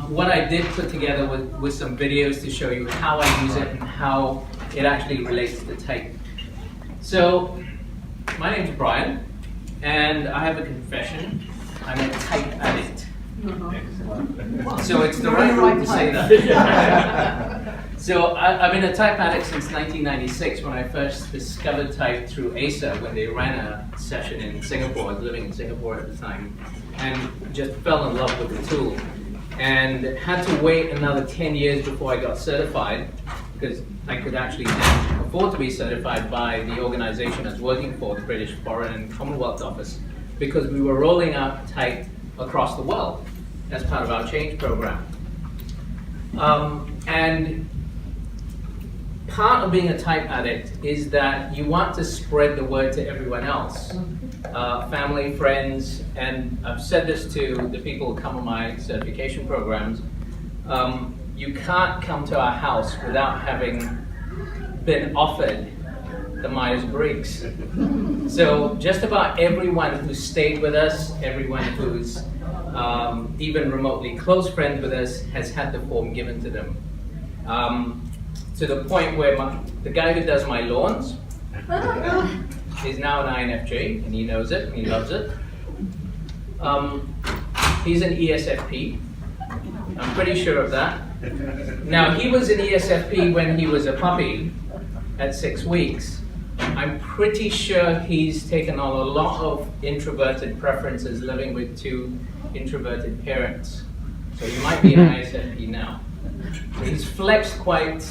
what I did put together was some videos to show you how I use it and how it actually relates to type. So, my name's Brian, and I have a confession. I'm a type addict. So it's the right word to say that. So I've been a type addict since 1996 when I first discovered type through ANCA when they ran a session in Singapore. I was living in Singapore at the time and just fell in love with the tool. And had to wait another 10 years before I got certified because I could actually afford to be certified by the organization I was working for, the British Foreign and Commonwealth Office, because we were rolling out type across the world as part of our change program. And part of being a type addict is that you want to spread the word to everyone else, family, friends, and I've said this to the people who come on my certification programs. You can't come to our house without having been offered the Myers-Briggs. So just about everyone who stayed with us, everyone who's even remotely close friends with us has had the form given to them. To the point where the guy who does my lawns is now an INFJ, and he knows it, and he loves it. He's an ESFP. I'm pretty sure of that. Now, he was an ESFP when he was a puppy at 6 weeks. I'm pretty sure he's taken on a lot of introverted preferences living with 2 introverted parents. So he might be an ISFP now. He's flexed quite,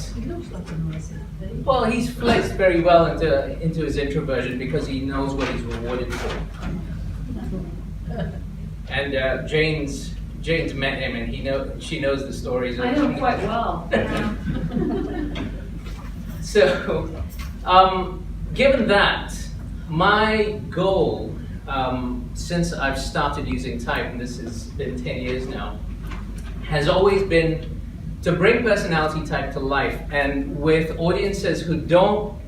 well, he's flexed very well into his introversion because he knows what he's rewarded for. And Jane's met him, and she knows the stories. I know him quite well. So, given that, my goal since I've started using type, and this has been 10 years now, has always been to bring personality type to life, and with audiences who don't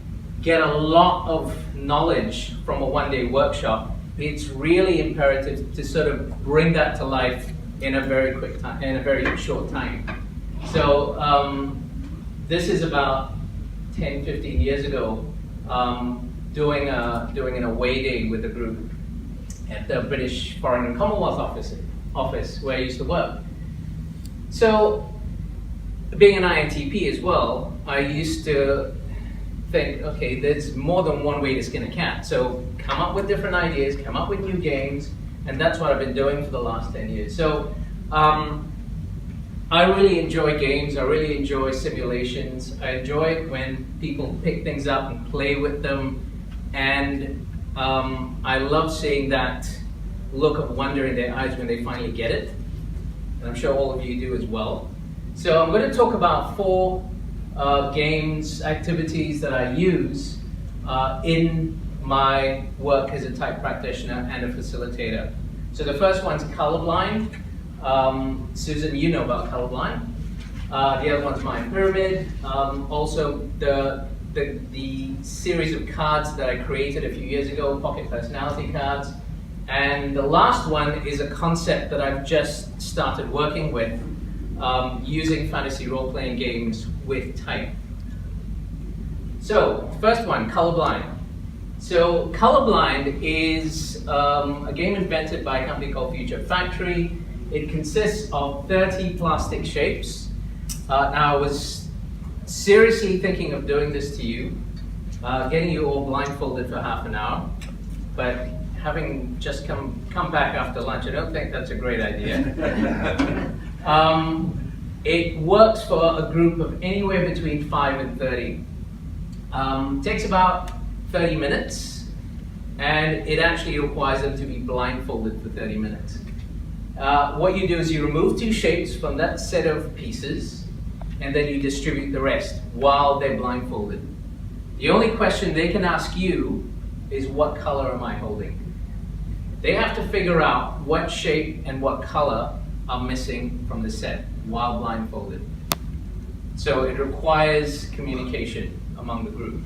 get a lot of knowledge from a one-day workshop, it's really imperative to sort of bring that to life in a very quick time, in a very short time. So this is about 10, 15 years ago, doing an away day with a group at the British Foreign and Commonwealth office where I used to work. So, being an INTP as well, I used to think, okay, there's more than one way to skin a cat. So come up with different ideas, come up with new games, and that's what I've been doing for the last 10 years. So I really enjoy games, I really enjoy simulations, I enjoy when people pick things up and play with them, and I love seeing that look of wonder in their eyes when they finally get it, and I'm sure all of you do as well. So I'm going to talk about 4 games, activities that I use in my work as a type practitioner and a facilitator. So the first one's colorblind. Susan, you know about colorblind. The other one's Mind Pyramid. Also the series of cards that I created a few years ago, pocket personality cards. And the last one is a concept that I've just started working with, using fantasy role-playing games with type. So, first one, colorblind. So, colorblind is a game invented by a company called Future Factory. It consists of 30 plastic shapes. Now, I was seriously thinking of doing this to you, getting you all blindfolded for half an hour, but having just come back after lunch, I don't think that's a great idea. It works for a group of anywhere between 5 and 30. Takes about 30 minutes, and it actually requires them to be blindfolded for 30 minutes. What you do is you remove 2 shapes from that set of pieces, and then you distribute the rest while they're blindfolded. The only question they can ask you is, what color am I holding? They have to figure out what shape and what color are missing from the set while blindfolded. So it requires communication among the group.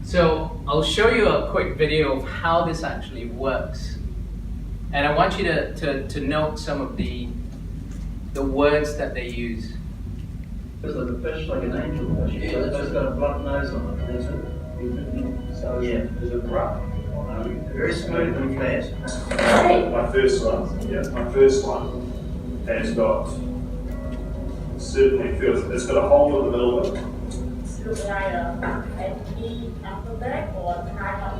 So I'll show you a quick video of how this actually works. And I want you to note some of the the words that they use. Because of the fish, like an angel fish. Yeah, It's got a blunt nose on it. That's it. So yeah, there's a rough. Very smooth and flat. My first one has got, certainly feels, it's got a hole in the middle of it. Look like an empty alphabet or kind of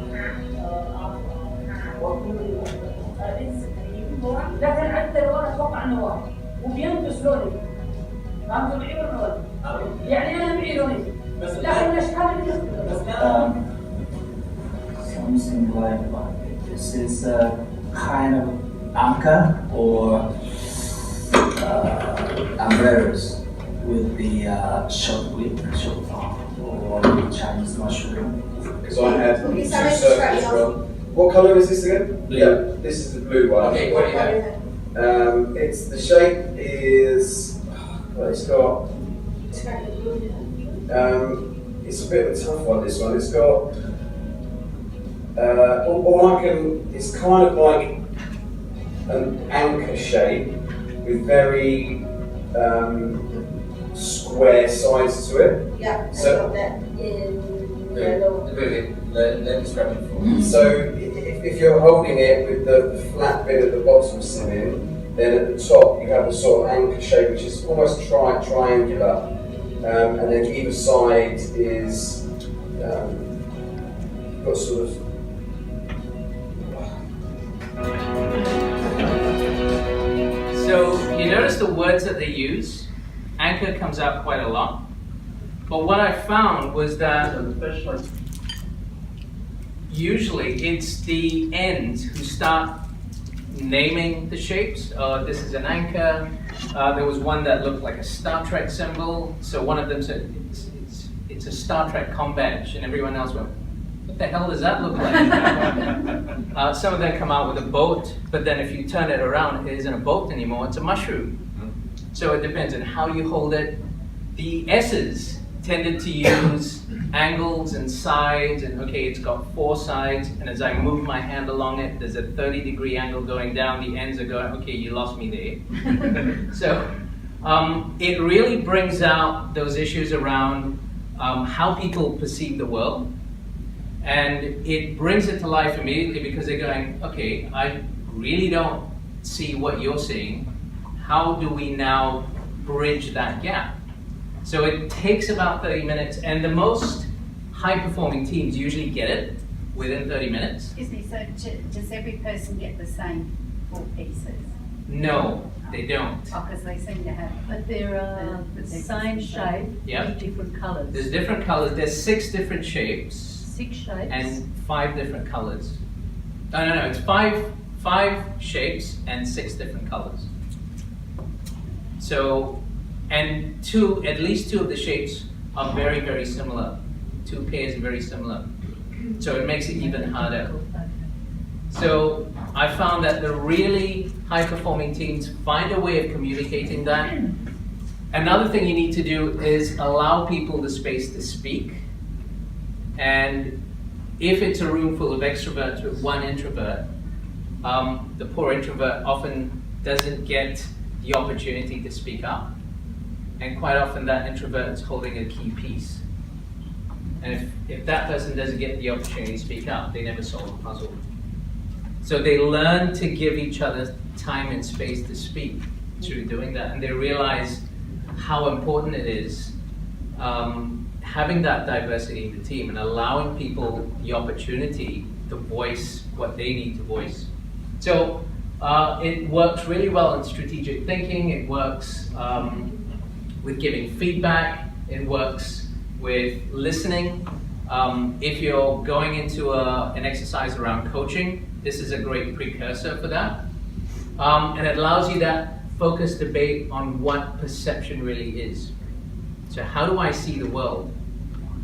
this is the new one. لكن عند الورق اتوقع انه واحد وبينقص لوني فهمتوا معي ولا غلط؟ يعني انا معي لوني لكن الاشكال بتختلف. Something like this is a kind of ANCA or umbrellas with the short whip, short arm, or Chinese mushroom. Because I had Will be two something circles straight from. What colour is this again? Blue. Yeah, this is the blue one. Okay, what do you have? It's the shape is. Well, it's got. It's a bit of a tough one. This one. It's got. All I can. It's kind of like an anchor shape with very square sides to it. Yeah, So- that in yellow. Let describe it for me. So if you're holding it with the flat bit at the bottom sitting, then at the top you have a sort of anchor shape which is almost triangular, and then either side is got sort of. So you notice the words that they use. Anchor comes out quite a lot. But what I found was that So the fish, like usually it's the ends who start naming the shapes. This is an anchor. There was one that looked like a Star Trek symbol. So one of them said it's a Star Trek comm badge, and everyone else went, what the hell does that look like? Some of them come out with a boat, but then if you turn it around, it isn't a boat anymore, it's a mushroom. So it depends on how you hold it. The S's tended to use angles and sides, and okay, it's got 4 sides, and as I move my hand along it, there's a 30-degree angle going down, the ends are going, okay, you lost me there. So it really brings out those issues around how people perceive the world, and it brings it to life immediately because they're going, okay, I really don't see what you're seeing. How do we now bridge that gap? So it takes about 30 minutes, and the most high-performing teams usually get it within 30 minutes. Excuse me, so does every person get the same 4 pieces? No, they don't. Oh, because they seem to have. But they're the same shape, Yeah. with different colours. There's different colors. There's 6 different shapes 6 shapes. and 5 different colors. No, it's five shapes and 6 different colors. So, and at least 2 of the shapes are very, very similar. 2 pairs are very similar. So it makes it even harder. So I found that the really high-performing teams find a way of communicating that. Another thing you need to do is allow people the space to speak. And if it's a room full of extroverts with 1 introvert, the poor introvert often doesn't get the opportunity to speak up. And quite often that introvert is holding a key piece. And if that person doesn't get the opportunity to speak up, they never solve the puzzle. So they learn to give each other time and space to speak through doing that. And they realize how important it is having that diversity in the team and allowing people the opportunity to voice what they need to voice. So it works really well in strategic thinking. It works with giving feedback. It works with listening. If you're going into an exercise around coaching, this is a great precursor for that. And it allows you that focused debate on what perception really is. So how do I see the world?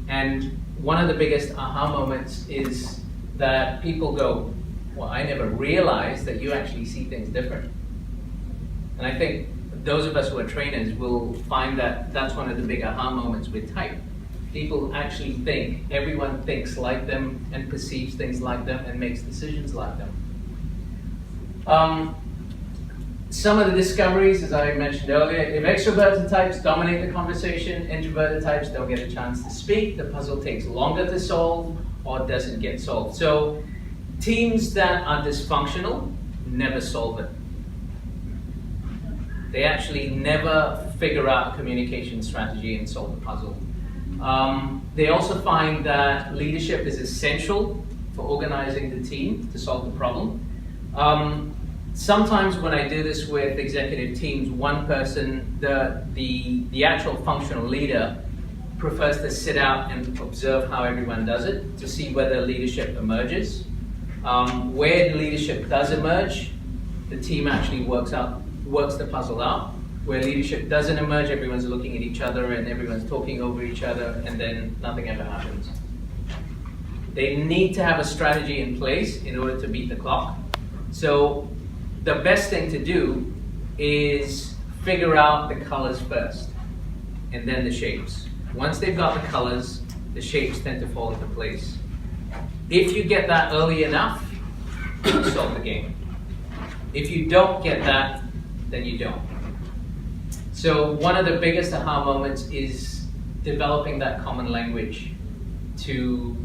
And one of the biggest aha moments is that people go, well, I never realized that you actually see things different. And I think those of us who are trainers will find that that's one of the big aha moments with type. People actually think, everyone thinks like them and perceives things like them and makes decisions like them. some of the discoveries, as I mentioned earlier, if extroverted types dominate the conversation, introverted types don't get a chance to speak, the puzzle takes longer to solve or doesn't get solved. So teams that are dysfunctional never solve it. They actually never figure out a communication strategy and solve the puzzle. They also find that leadership is essential for organizing the team to solve the problem. Sometimes when I do this with executive teams, one person, the actual functional leader, prefers to sit out and observe how everyone does it to see whether leadership emerges. Where the leadership does emerge, the team actually works the puzzle out. Where leadership doesn't emerge, everyone's looking at each other and everyone's talking over each other, and then nothing ever happens. They need to have a strategy in place in order to beat the clock. So the best thing to do is figure out the colors first, and then the shapes. Once they've got the colors, the shapes tend to fall into place. If you get that early enough, you solve the game. If you don't get that, then you don't. So one of the biggest aha moments is developing that common language to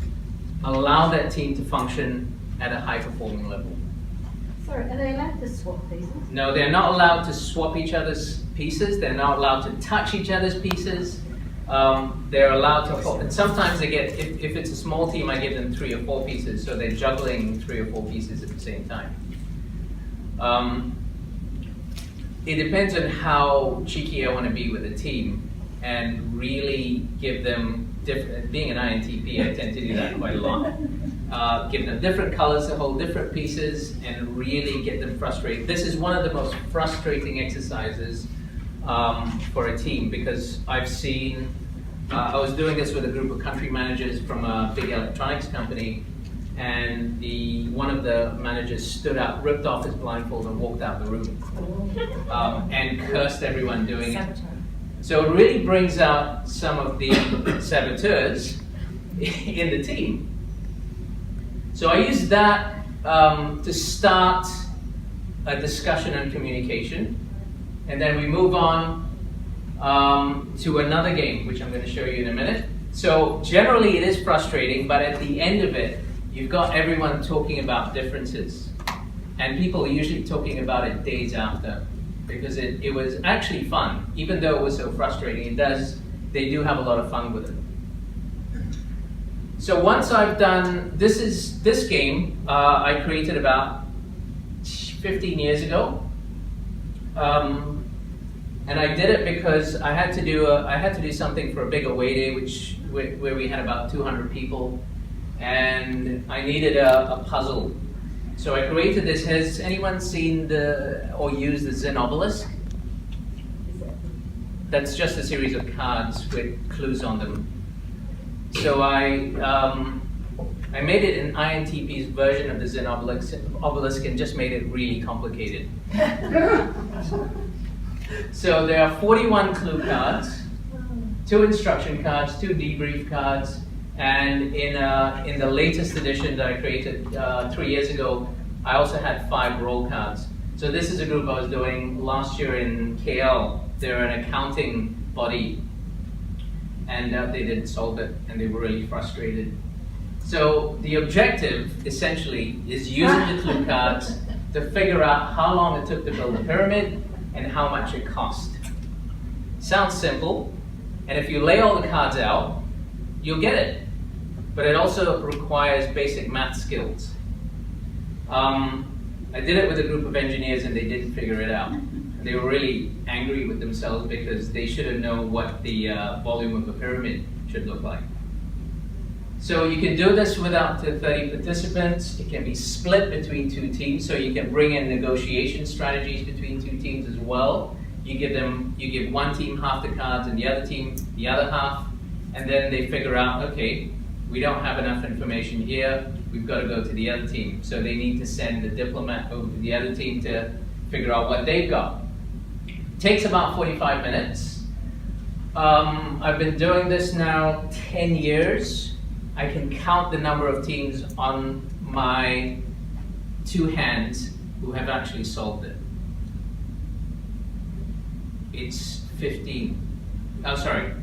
allow that team to function at a high performing level. Sorry, are they allowed to swap pieces? No, they're not allowed to swap each other's pieces. They're not allowed to touch each other's pieces. They're allowed to, and sometimes they get, if it's a small team, I give them 3 or 4 pieces, so they're juggling 3 or 4 pieces at the same time. It depends on how cheeky I want to be with a team and really give them different, being an INTP, I tend to do that quite a lot. Give them different colors to hold different pieces and really get them frustrated. This is one of the most frustrating exercises for a team, because I've seen, I was doing this with a group of country managers from a big electronics company, and one of the managers stood up, ripped off his blindfold and walked out the room and cursed everyone doing it. So it really brings out some of the saboteurs in the team. So I use that to start a discussion on communication, and then we move on to another game, which I'm going to show you in a minute. So generally it is frustrating, but at the end of it, you've got everyone talking about differences. And people are usually talking about it days after, because it was actually fun. Even though it was so frustrating, they do have a lot of fun with it. So once I've done, this game I created about 15 years ago. And I did it because I had to do something for a big away day, where we had about 200 people, and I needed a puzzle. So I created this. Has anyone seen or used the Zen obelisk? That's just a series of cards with clues on them. So I made it in INTP's version of the Zen obelisk and just made it really complicated. So there are 41 clue cards, 2 instruction cards, 2 debrief cards, and in the latest edition that I created 3 years ago, I also had 5 roll cards. So this is a group I was doing last year in KL. They're an accounting body, and they didn't solve it, and they were really frustrated. So the objective, essentially, is using the clue cards to figure out how long it took to build a pyramid and how much it cost. Sounds simple, and if you lay all the cards out, you'll get it. But it also requires basic math skills. I did it with a group of engineers and they didn't figure it out. They were really angry with themselves because they should have known what the volume of a pyramid should look like. So you can do this with up to 30 participants. It can be split between 2 teams, so you can bring in negotiation strategies between 2 teams as well. You give one team half the cards and the other team the other half, and then they figure out, okay, we don't have enough information here, we've got to go to the other team. So they need to send a diplomat over to the other team to figure out what they've got. It takes about 45 minutes. I've been doing this now 10 years. I can count the number of teams on my 2 hands who have actually solved it. it's 15. Oh, sorry.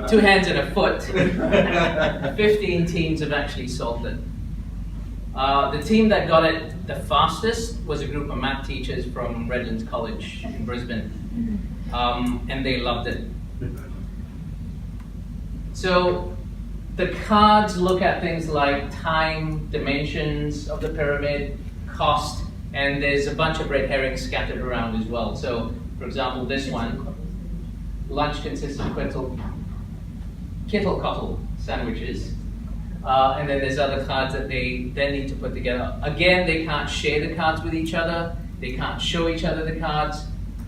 2 hands and a foot. 15 teams have actually solved it. The team that got it the fastest was a group of math teachers from Redlands College in Brisbane, and they loved it. So the cards look at things like time, dimensions of the pyramid, cost, and there's a bunch of red herrings scattered around as well. So, for example, this one, lunch consists of kittle-cottle sandwiches. And then there's other cards that they then need to put together. Again, they can't share the cards with each other. They can't show each other the cards,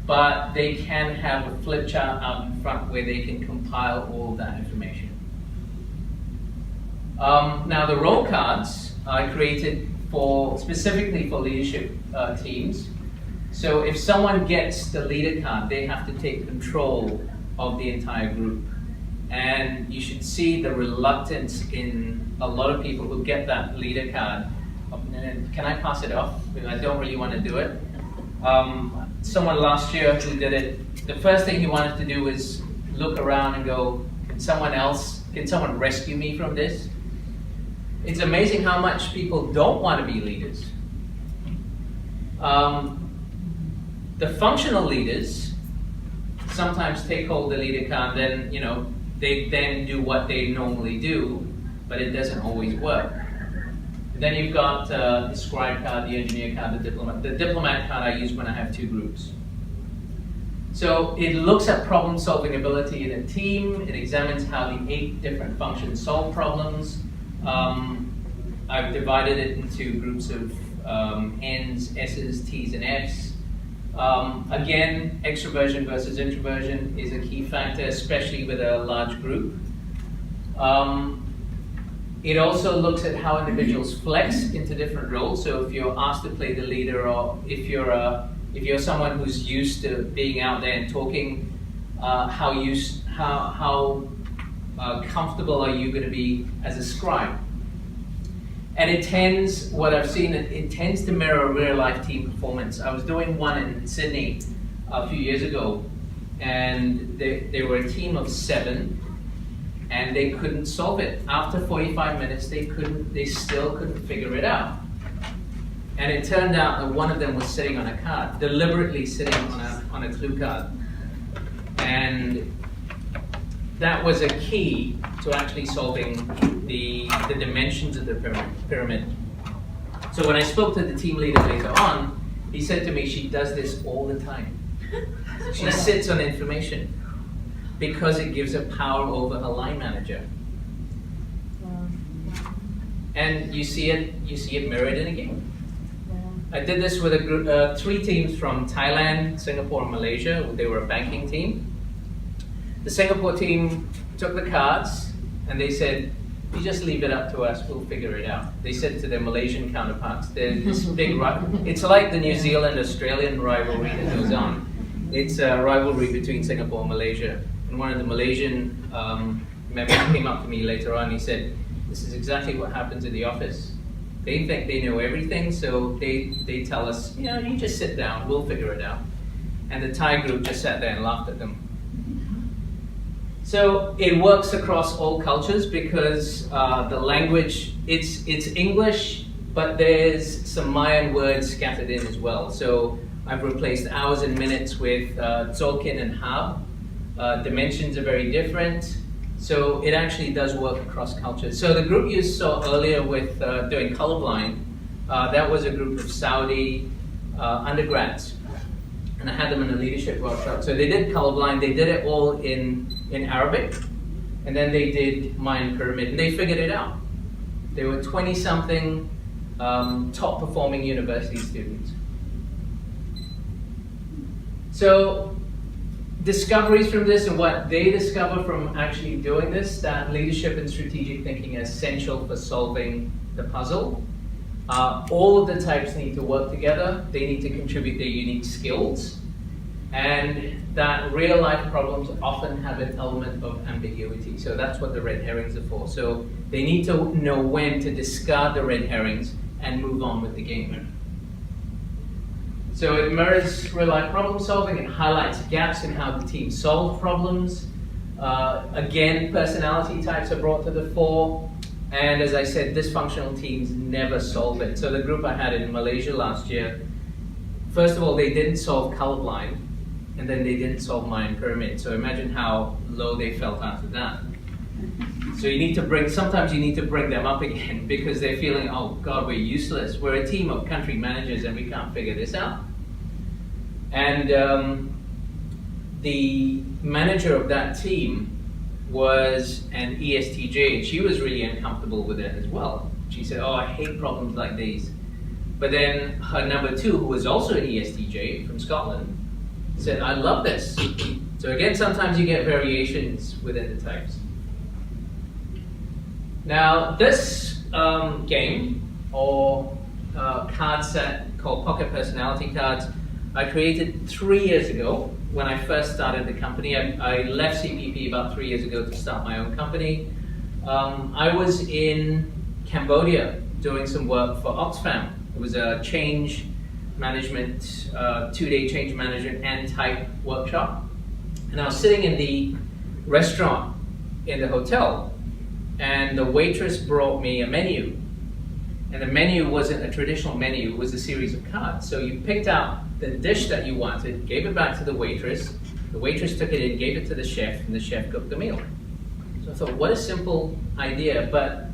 but they can have a flip chart out in front where they can compile all of that information. Now, the role cards I created specifically for leadership teams. So if someone gets the leader card, they have to take control of the entire group. And you should see the reluctance in a lot of people who get that leader card. Can I pass it off? I don't really want to do it. Someone last year who did it, the first thing he wanted to do was look around and go, can someone rescue me from this? It's amazing how much people don't want to be leaders. The functional leaders sometimes take hold of the leader card, then they then do what they normally do, but it doesn't always work. And then you've got the scribe card, the engineer card, the diplomat. The diplomat card I use when I have 2 groups. So it looks at problem-solving ability in a team. It examines how the 8 different functions solve problems. I've divided it into groups of N's, S's, T's, and F's. Again, extroversion versus introversion is a key factor, especially with a large group. It also looks at how individuals flex into different roles. So if you're asked to play the leader, or if you're someone who's used to being out there and talking, how comfortable are you going to be as a scribe? And it tends to mirror real-life team performance. I was doing one in Sydney a few years ago, and they were a team of 7, and they couldn't solve it. After 45 minutes, they still couldn't figure it out. And it turned out that one of them was sitting on a card, deliberately sitting on a clue card. And that was a key to actually solving the dimensions of the pyramid. So when I spoke to the team leader later on, he said to me, she does this all the time. She sits on information because it gives her power over her line manager. And you see it mirrored in a game. I did this with a group, 3 teams from Thailand, Singapore, and Malaysia. They were a banking team. The Singapore team took the cards and they said, you just leave it up to us, we'll figure it out. They said to their Malaysian counterparts, there's this big it's like the New Zealand-Australian rivalry that goes on. It's a rivalry between Singapore and Malaysia. And one of the Malaysian members came up to me later on, he said, this is exactly what happens in the office. They think they know everything, so they tell us, you just sit down, we'll figure it out. And the Thai group just sat there and laughed at them. So it works across all cultures because the language, it's English, but there's some Mayan words scattered in as well. So I've replaced hours and minutes with Dzogchen and Hab. Dimensions are very different. So it actually does work across cultures. So the group you saw earlier with doing colorblind, that was a group of Saudi undergrads. And I had them in a leadership workshop. So they did colorblind, they did it all in Arabic, and then they did Mayan Pyramid, and they figured it out. They were 20-something top-performing university students. So discoveries from this and what they discover from actually doing this, that leadership and strategic thinking are essential for solving the puzzle. All of the types need to work together. They need to contribute their unique skills. And that real life problems often have an element of ambiguity. So that's what the red herrings are for. So they need to know when to discard the red herrings and move on with the game. So it mirrors real-life problem solving, it highlights gaps in how the team solved problems. Again, personality types are brought to the fore. And as I said, dysfunctional teams never solve it. So the group I had in Malaysia last year, first of all, they didn't solve colorblind, and then they didn't solve Mayan pyramid. So imagine how low they felt after that. So you need to sometimes you need to bring them up again because they're feeling, oh God, we're useless. We're a team of country managers and we can't figure this out. And the manager of that team was an ESTJ, and she was really uncomfortable with it as well. She said, oh, I hate problems like these. But then her number two, who was also an ESTJ from Scotland, said, I love this. So again, sometimes you get variations within the types. Now, this game, or card set called Pocket Personality Cards, I created 3 years ago when I first started the company. I left CPP about 3 years ago to start my own company. I was in Cambodia doing some work for Oxfam. It was a change management, 2-day change management and type workshop. And I was sitting in the restaurant in the hotel, and the waitress brought me a menu. And the menu wasn't a traditional menu, it was a series of cards. So you picked out the dish that you wanted, gave it back to the waitress took it in, gave it to the chef, and the chef cooked the meal. So I thought, what a simple idea, but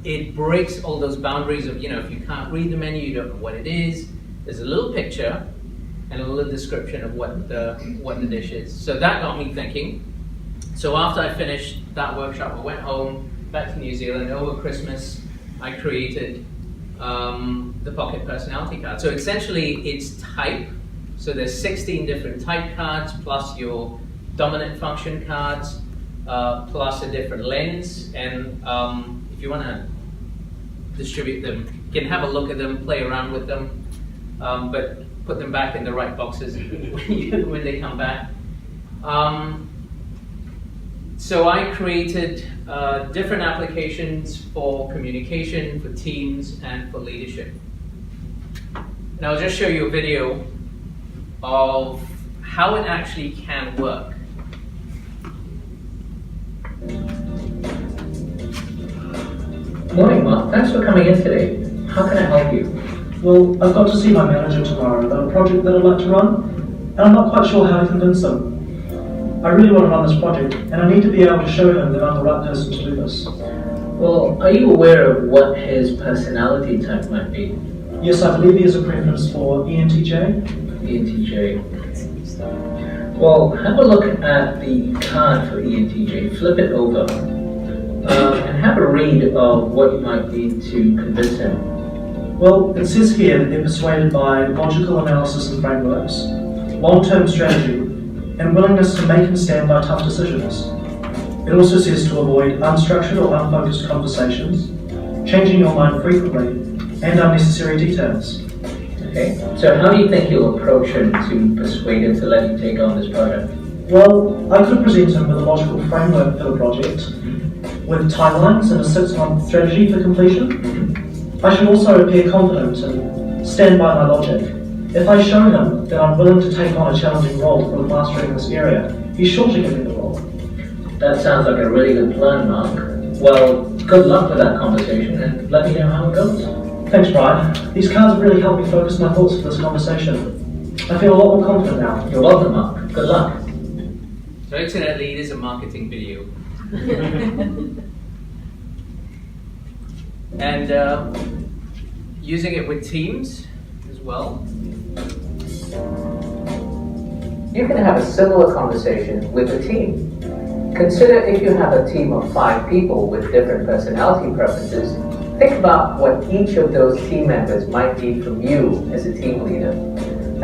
it breaks all those boundaries of, if you can't read the menu, you don't know what it is. There's a little picture and a little description of what the dish is. So that got me thinking. So after I finished that workshop, I went home, back to New Zealand. Over Christmas, I created the Pocket Personality Card. So essentially, it's type. So there's 16 different type cards, plus your dominant function cards, plus a different lens. And if you want to distribute them, you can have a look at them, play around with them, but put them back in the right boxes when they come back. So I created different applications for communication, for teams, and for leadership. And I'll just show you a video of how it actually can work. Morning, Mark. Thanks for coming in today. How can I help you? Well, I've got to see my manager tomorrow about a project that I'd like to run, and I'm not quite sure how to convince them. I really want to run this project, and I need to be able to show him that I'm the right person to do this. Well, are you aware of what his personality type might be? Yes, I believe he has a preference for ENTJ. ENTJ. Well, have a look at the card for ENTJ. Flip it over. And have a read of what you might need to convince him. Well, it says here that they're persuaded by logical analysis and frameworks, long-term strategy, and willingness to make and stand by tough decisions. It also says to avoid unstructured or unfocused conversations, changing your mind frequently, and unnecessary details. Okay, so how do you think you'll approach him to persuade him to let you take on this project? Well, I could present him with a logical framework for the project, with timelines and a 6-month strategy for completion. I should also appear confident and stand by my logic. If I show him that I'm willing to take on a challenging role for mastering this area, he's sure to give me the role. That sounds like a really good plan, Mark. Well, good luck with that conversation, and let me know how it goes. Thanks, Brian. These cards have really helped me focus my thoughts for this conversation. I feel a lot more confident now. You're welcome, Mark. Good luck. So incidentally, it is a marketing video. And using it with teams as well. You can have a similar conversation with a team. Consider if you have a team of 5 people with different personality preferences, think about what each of those team members might need from you as a team leader.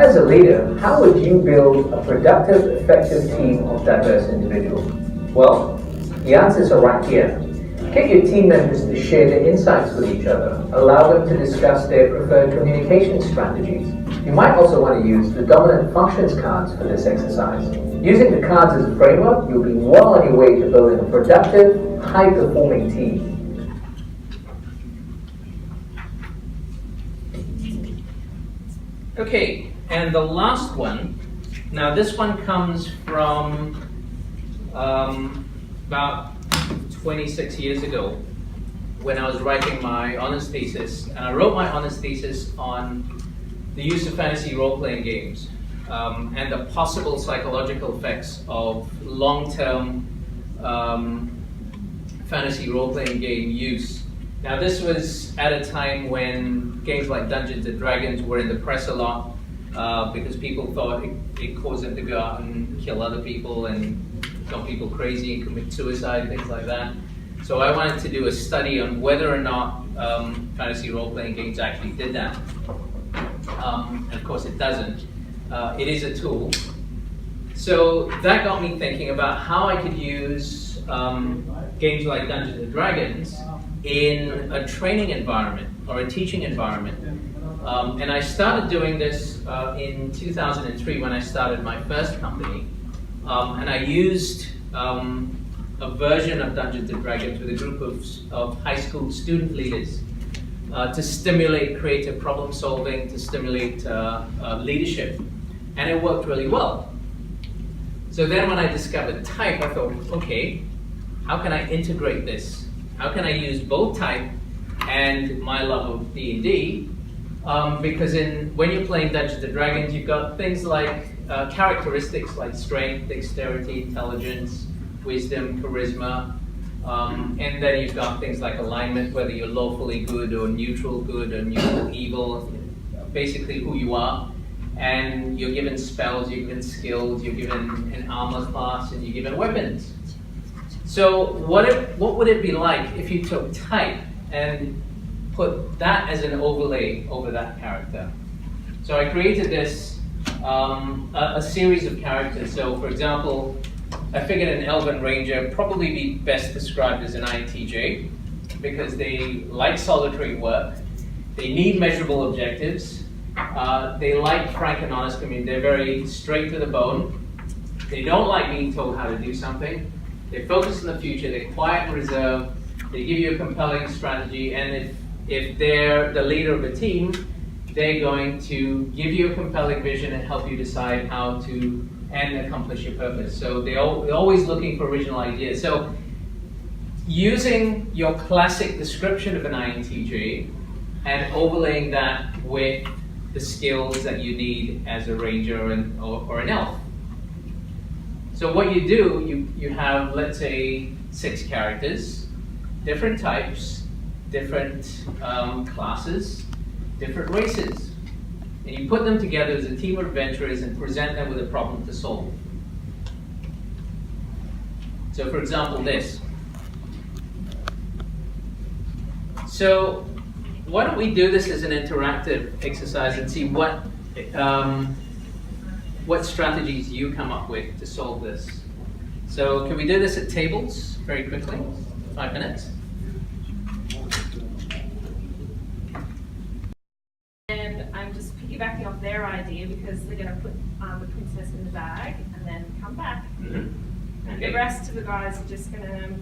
As a leader, how would you build a productive, effective team of diverse individuals? Well, the answers are right here. Get your team members to share their insights with each other. Allow them to discuss their preferred communication strategies. You might also want to use the dominant functions cards for this exercise. Using the cards as a framework, you'll be well on your way to building a productive, high-performing team. Okay, And the last one, now this one comes from about 26 years ago when I was writing my honors thesis. And I wrote my honors thesis on the use of fantasy role-playing games and the possible psychological effects of long-term fantasy role-playing game use. Now this was at a time when games like Dungeons and Dragons were in the press a lot because people thought it caused them to go out and kill other people and got people crazy and commit suicide, things like that. So I wanted to do a study on whether or not fantasy role-playing games actually did that. And of course it doesn't. It is a tool. So that got me thinking about how I could use games like Dungeons and Dragons in a training environment or a teaching environment. And I started doing this in 2003 when I started my first company. And I used a version of Dungeons and Dragons with a group of high school student leaders to stimulate creative problem solving, to stimulate leadership. And it worked really well. So then when I discovered type, I thought, okay, how can I integrate this? How can I use both type and my love of D&D? Because when you're playing Dungeons and Dragons, you've got things like characteristics like strength, dexterity, intelligence, wisdom, charisma, and then you've got things like alignment, whether you're lawfully good or neutral evil, basically who you are. And you're given spells, you're given skills, you're given an armor class, and you're given weapons. So what would it be like if you took type and put that as an overlay over that character? So I created this, a series of characters. So for example, I figured an Elven Ranger probably be best described as an INTJ because they like solitary work, they need measurable objectives, they like frank and honest communication, they're very straight to the bone, they don't like being told how to do something, they focus on the future, they're quiet and reserved, they give you a compelling strategy, and if they're the leader of a team, they're going to give you a compelling vision and help you decide how to and accomplish your purpose. So they're always looking for original ideas. So using your classic description of an INTJ and overlaying that with the skills that you need as a ranger or an elf. So what you do, you have, let's say, 6 characters, different types, different classes, different races. And you put them together as a team of adventurers and present them with a problem to solve. So for example, this. So why don't we do this as an interactive exercise and see what strategies you come up with to solve this. So can we do this at tables very quickly? 5 minutes. And I'm just piggybacking off their idea because they're going to put the princess in the bag and then come back. Mm-hmm. And the rest of the guys are just going to,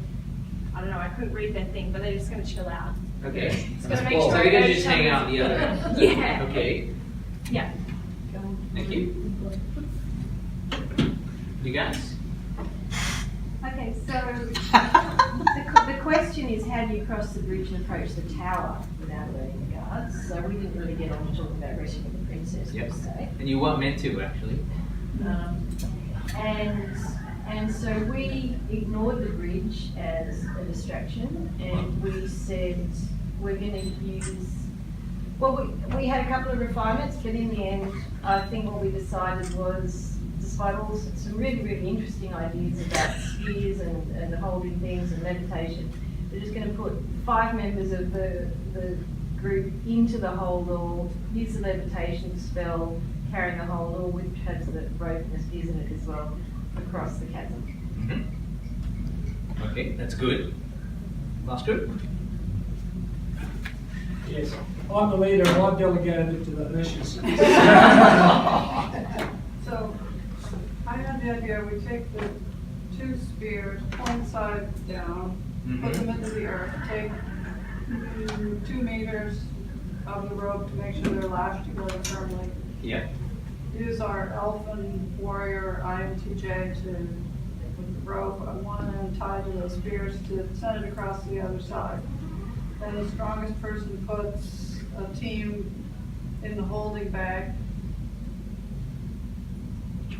I don't know, I couldn't read their thing, but they're just going to chill out. Okay. It's going to make So sure they're going to just hang out the other. Yeah. Okay. Yeah. Thank you. You guys? Okay, so the question is, how do you cross the bridge and approach the tower without alerting the guards? So we didn't really get on to talk about rescuing the princess, Yep. per se. And you weren't meant to, actually. And so we ignored the bridge as a distraction, and we said we're going to use. Well, we had a couple of refinements, but in the end, I think what we decided was, despite all some really, really interesting ideas about spheres and holding things and meditation, we're just going to put 5 members of the group into the holdall, use the levitation spell, carrying the holdall, which has the rope and the spheres in it as well, across the chasm. Mm-hmm. Okay, that's good. Last group? Yes, I'm the leader and I've delegated it to the Hershey's. So, I had the idea, we take the 2 spears, point side down, put them into the earth, take 2 meters of the rope to make sure they're lashed together firmly. Yeah. use our elfin warrior IMTJ to, with the rope on one end tied to those spears, to send it across the other side. Then the strongest person puts a team in the holding bag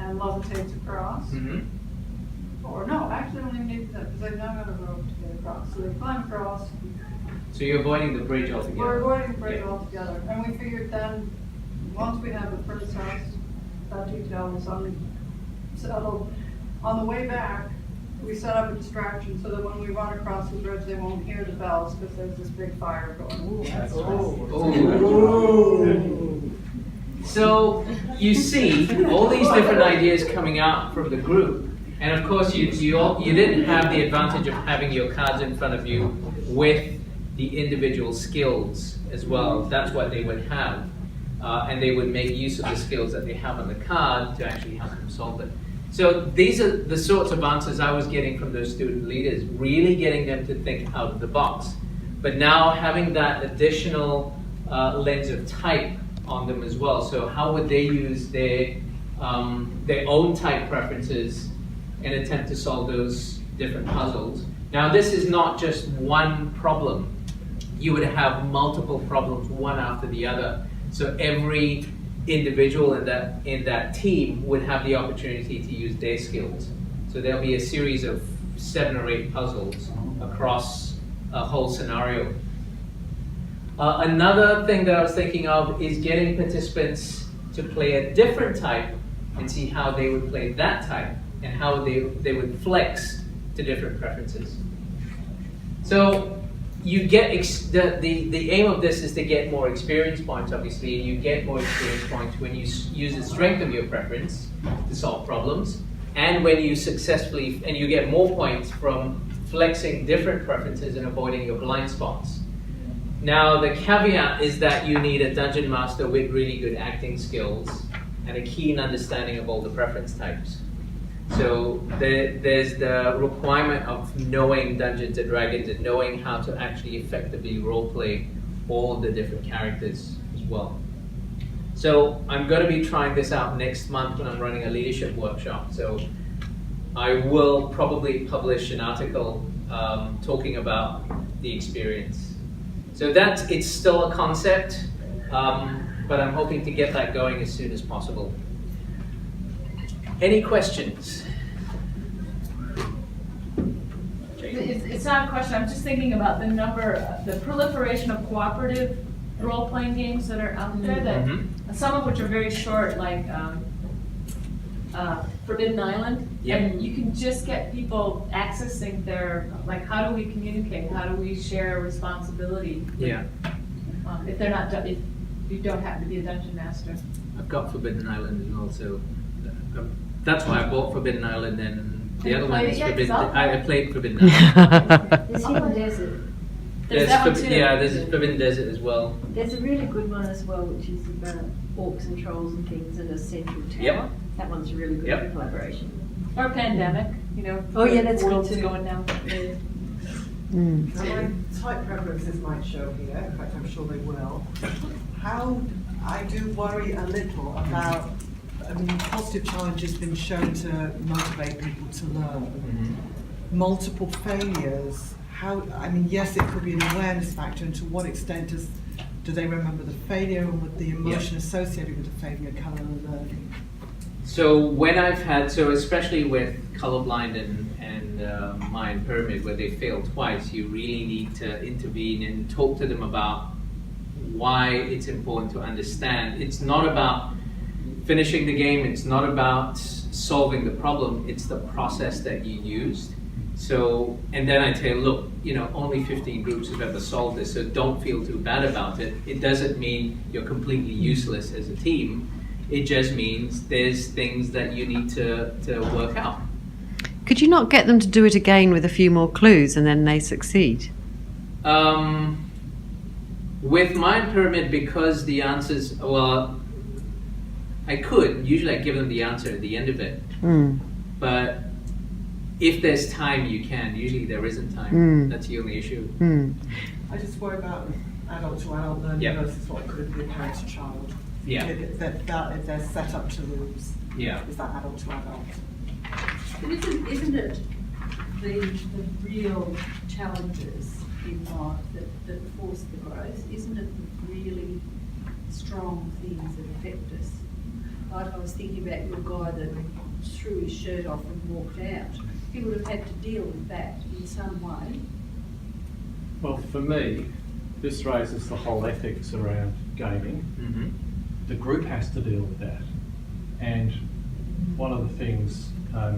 and levitates across. Or no, actually they don't even need that because they've now got a rope to get across. So they climb across. So you're avoiding the bridge altogether? We're avoiding the bridge altogether. And we figured then, once we have the princess, that detail is settled, on the way back, we set up a distraction so that when we run across the bridge, they won't hear the bells because there's this big fire going. Ooh, that's So you see all these different ideas coming out from the group, and of course you didn't have the advantage of having your cards in front of you with the individual skills as well. That's what they would have, and they would make use of the skills that they have on the card to actually help them solve it. So these are the sorts of answers I was getting from those student leaders, really getting them to think out of the box. But now having that additional lens of type on them as well. So how would they use their own type preferences and attempt to solve those different puzzles? Now this is not just one problem. You would have multiple problems, one after the other. So every individual in that team would have the opportunity to use their skills. So there'll be a series of 7 or 8 puzzles across a whole scenario. Another thing that I was thinking of is getting participants to play a different type and see how they would play that type and how they would flex to different preferences. So you get the aim of this is to get more experience points. Obviously, you get more experience points when you use the strength of your preference to solve problems, and when you successfully, and you get more points from flexing different preferences and avoiding your blind spots. Now, the caveat is that you need a dungeon master with really good acting skills and a keen understanding of all the preference types. So there's the requirement of knowing Dungeons and Dragons and knowing how to actually effectively roleplay all the different characters as well. So I'm going to be trying this out next month when I'm running a leadership workshop. So I will probably publish an article talking about the experience. So it's still a concept, but I'm hoping to get that going as soon as possible. Any questions? It's not a question, I'm just thinking about the proliferation of cooperative role-playing games that are out there, that some of which are very short, like Forbidden Island, and you can just get people accessing their, like, how do we communicate, how do we share responsibility? If they're not, if you don't happen to be a dungeon master. I've got Forbidden Island as well, so that's why I bought Forbidden Island, and the other one is Forbidden. I played Forbidden Island. There's Hidden Desert. There's Forbidden Desert as well. There's a really good one as well, which is about orcs and trolls and things in a central tower. Yep. That one's really good for collaboration. Or Pandemic, you know. Oh yeah, that's good too. Going down. Now my type preferences might show here, in fact I'm sure they will. How I do worry a little about, I mean, positive challenge has been shown to motivate people to learn. Multiple failures, how, I mean, yes, it could be an awareness factor, and to what extent do they remember the failure, and would the emotion associated with the failure color the learning? So when I've had, so especially with Colorblind and Mind Pyramid, where they failed twice, you really need to intervene and talk to them about why it's important to understand. It's not about finishing the game, it's not about solving the problem, it's the process that you used. So, and then I tell you, look, you know, only 15 groups have ever solved this, so don't feel too bad about it. It doesn't mean you're completely useless as a team. It just means there's things that you need to work out. Could you not get them to do it again with a few more clues and then they succeed? With Mind Pyramid, because the answers, well, I could. Usually I give them the answer at the end of it. But if there's time, you can. Usually there isn't time. That's the only issue. I just worry about adult to adult learning versus what could be a parent to child. Yeah. If they're set up to rooms. Yeah. Is that adult to adult? But isn't it the real challenges in life that force the growth? Isn't it the really strong things that affect us? Like I was thinking about your guy that threw his shirt off and walked out. He would have had to deal with that in some way. Well, for me, this raises the whole ethics around gaming. Mm-hmm. The group has to deal with that. And one of the things I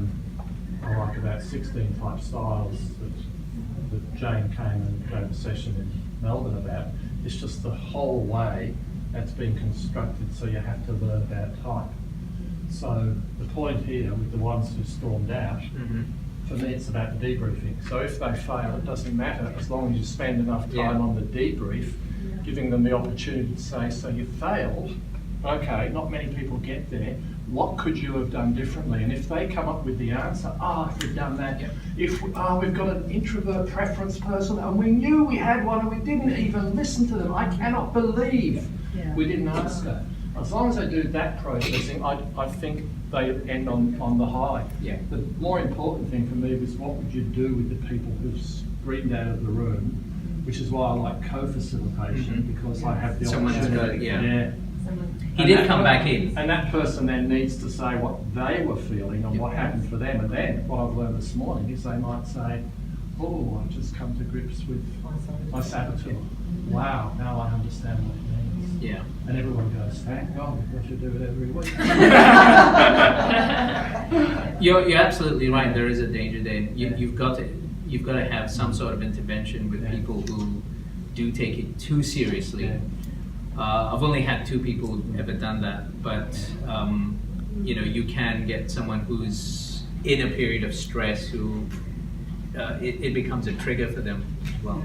like about 16 type styles that Jane came and gave a session in Melbourne about is just the whole way that's been constructed, so you have to learn about type. So the point here with the ones who stormed out, for me it's about the debriefing. So if they fail, it doesn't matter as long as you spend enough time on the debrief, giving them the opportunity to say, so you failed, okay, not many people get there, what could you have done differently? And if they come up with the answer, if we've done that, if we've got an introvert preference person and we knew we had one and we didn't even listen to them, I cannot believe we didn't ask her. As long as they do that processing, I think they end on the high. Yeah. The more important thing for me was what would you do with the people who've screamed out of the room, which is why I like co-facilitation, because I have the opportunity. He did come back in. And that person then needs to say what they were feeling and what happened for them. And then what I've learned this morning is they might say, oh, I've just come to grips with my saboteur. Wow, now I understand what it means. Yeah. And everyone goes, thank God, we should do it every week. You're absolutely right. There is a danger there. You've got to have some sort of intervention with people who do take it too seriously. I've only had 2 people who've ever done that, but you can get someone who's in a period of stress who it becomes a trigger for them as well.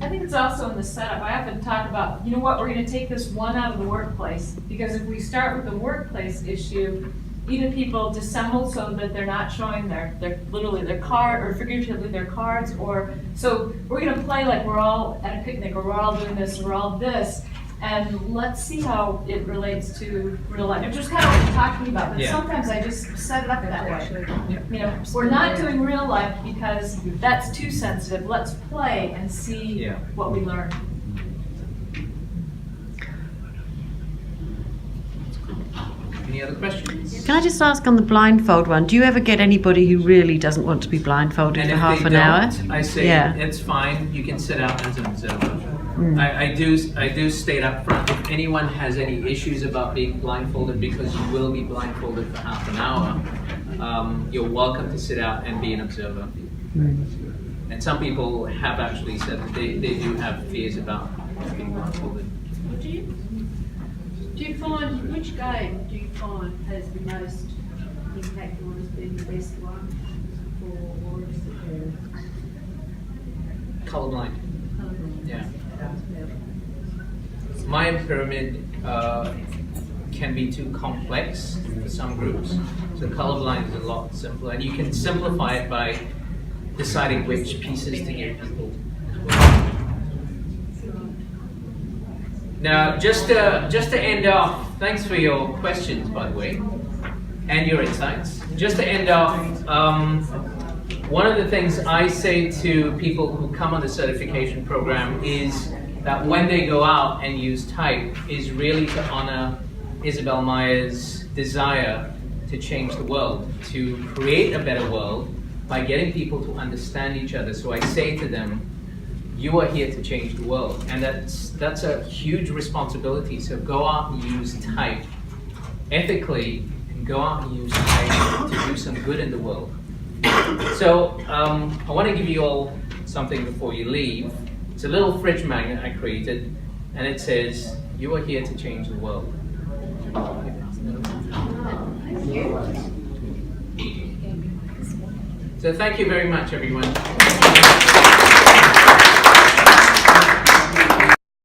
I think it's also in the setup. I often talk about, you know what, we're going to take this one out of the workplace, because if we start with the workplace issue, either people dissemble so that they're not showing their literally their card, or figuratively their cards, or so we're going to play like we're all at a picnic, or we're all doing this, we're all this, and let's see how it relates to real life. It's just kind of what you're talking about, but sometimes I just set it up that way. You know, we're not doing real life because that's too sensitive. Let's play and see what we learn. Any other questions? Can I just ask on the blindfold one, do you ever get anybody who really doesn't want to be blindfolded for half an hour? I say it's fine. You can sit out as an observer. I do state up front, if anyone has any issues about being blindfolded, because you will be blindfolded for half an hour, you're welcome to sit out and be an observer. And some people have actually said that they do have fears about being blindfolded. Do you find, which game do you find has the most impact on as being the best one? Or is it Colorblind. Yeah. Mayan pyramid can be too complex for some groups, so colorblind is a lot simpler, and you can simplify it by deciding which pieces to give people as well. Now, just to end off, thanks for your questions, by the way, and your insights. Just to end off, one of the things I say to people who come on the certification program is that when they go out and use type is really to honor Isabel Mayer's desire to change the world, to create a better world by getting people to understand each other. So I say to them, you are here to change the world, and that's a huge responsibility. So go out and use type ethically, and go out and use type to do some good in the world. So I want to give you all something before you leave. It's a little fridge magnet I created, and it says, you are here to change the world. So thank you very much, everyone.